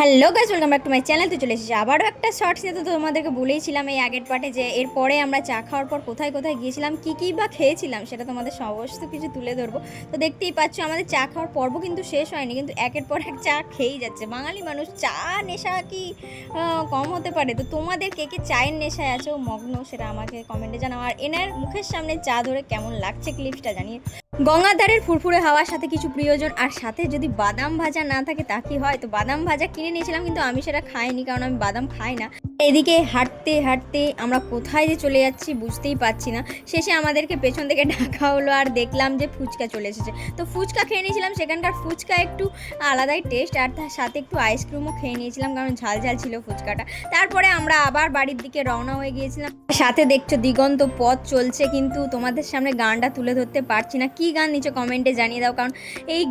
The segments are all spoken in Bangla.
Hello guys, welcome back to my channel. তো চলে এসেছি আবারও একটা শর্টস নিয়ে। তো তোমাদেরকে বলেইছিলাম এই আগের পার্টে যে এরপরে আমরা চা খাওয়ার পর কোথায় কোথায় গিয়েছিলাম, কী বা খেয়েছিলাম, সেটা তোমাদের সমস্ত কিছু তুলে ধরবো। তো দেখতেই পাচ্ছ আমাদের চা খাওয়ার পর্ব কিন্তু শেষ হয়নি, কিন্তু একের পর এক চা খেয়েই যাচ্ছে। বাঙালি মানুষ, চা নেশা কি কম হতে পারে? তো তোমাদের কে কে চায়ের নেশায় আছো মগ্ন, সেটা আমাকে কমেন্টে জানাও। আর এনার মুখের সামনে চা ধরে কেমন লাগছে ক্লিপসটা জানিয়ে। গঙ্গাধারের ফুরফুরে হাওয়ার সাথে কিছু প্রিয়জন, আর সাথে যদি বাদাম ভাজা না থাকে তা কি হয়? তো বাদাম ভাজা কিনে নিয়েছিলাম, কিন্তু আমি সেটা খাইনি, কারণ আমি বাদাম খাই না। এদিকে হাঁটতে হাঁটতে আমরা কোথায় যে চলে যাচ্ছি বুঝতেই পারছি না। শেষে আমাদেরকে পেছন থেকে ডাকা হলো, আর দেখলাম যে ফুচকা চলে এসেছে। তো ফুচকা খেয়ে নিয়েছিলাম, সেখানকার ফুচকা একটু আলাদাই টেস্ট, আর তার সাথে একটু আইসক্রিমও খেয়ে নিয়েছিলাম, কারণ ঝাল ঝাল ছিল ফুচকাটা। তারপরে আমরা আবার বাড়ির দিকে রওনা হয়ে গিয়েছিলাম। সাথে দেখছো দিগন্ত পথ চলছে, কিন্তু তোমাদের সামনে গানটা তুলে ধরতে পারছি না। কি গান নিচে কমেন্টে জানিয়ে দাও, কারণ এই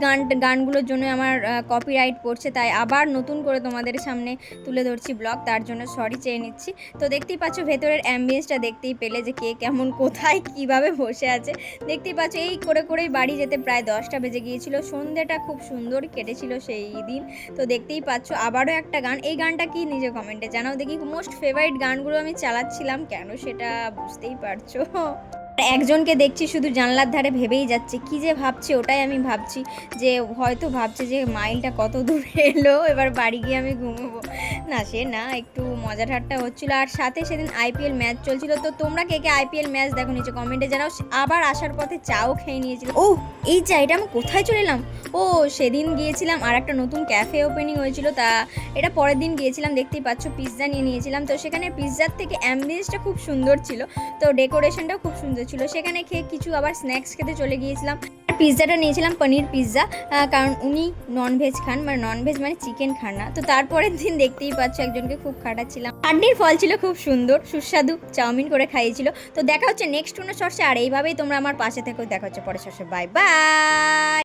গানগুলোর জন্য আমার কপিরাইট পড়ছে, তাই আবার নতুন করে তোমাদের সামনে তুলে ধরছি ব্লগ, তার জন্য সরি চেয়ে নিচ্ছি। তো দেখতেই পাচ্ছ ভেতরের অ্যাম্বিয়েন্সটা দেখতেই পেলে যে কে কেমন কোথায় কিভাবে বসে আছে। দেখতেই পাচ্ছ এই করে করেই বাড়ি যেতে প্রায় 10টা বেজে গিয়েছিল। সন্ধ্যেটা খুব সুন্দর কেটেছিল সেই দিন। তো দেখতেই পাচ্ছ আবারও একটা গান, এই গানটা কি নিজে কমেন্টে জানাও দেখি। মোস্ট ফেভারিট গানগুলো আমি চালাচ্ছিলাম, কেন সেটা বুঝতেই পারছো। একজনকে দেখছি শুধু জানলার ধারে ভেবেই যাচ্ছে, কি যে ভাবছে ওটাই আমি ভাবছি, যে হয়তো ভাবছে যে মাইলটা কত দূর এলো, এবার বাড়ি গিয়ে আমি ঘুমোবো। না সে না, একটু মজা ঠাট্টা হচ্ছিলো। আর সাথে সেদিন আইপিএল ম্যাচ চলছিল। তো তোমরা কে কে আইপিএল ম্যাচ দেখো নিচে কমেন্টে জানাও। আবার আসার পথে চাও খেয়ে নিয়েছিল। ও এই চা, এটা আমি কোথায় চলে এলাম? ও সেদিন গিয়েছিলাম আর একটা নতুন ক্যাফে ওপেনিং হয়েছিল, তা এটা পরের দিন গিয়েছিলাম। দেখতেই পাচ্ছ পিৎজা নিয়ে নিয়েছিলাম। তো সেখানে পিৎজার থেকে অ্যাম্বিয়েন্সটা খুব সুন্দর ছিল, তো ডেকোরেশনটাও খুব সুন্দর ছিল। সেখানে খেয়ে কিছু আবার স্ন্যাক্স খেতে চলে গিয়েছিলাম। পিৎজাটা নিয়েছিলাম পনির পিৎজা, কারণ উনি ননভেজ খান, মানে ননভেজ মানে চিকেন খান না। তো তারপরের দিন দেখতেই পাচ্ছ একজনকে খুব খাটাচ্ছিলাম। চাটনির ফল ছিল খুব সুন্দর সুস্বাদু, চাউমিন করে খাইয়েছিল। তো দেখা হচ্ছে নেক্সট কোনো শর্টসে, আর এইভাবেই তোমরা আমার পাশে থেকেও। দেখা হচ্ছে পরের শর্টসে। Bye bye.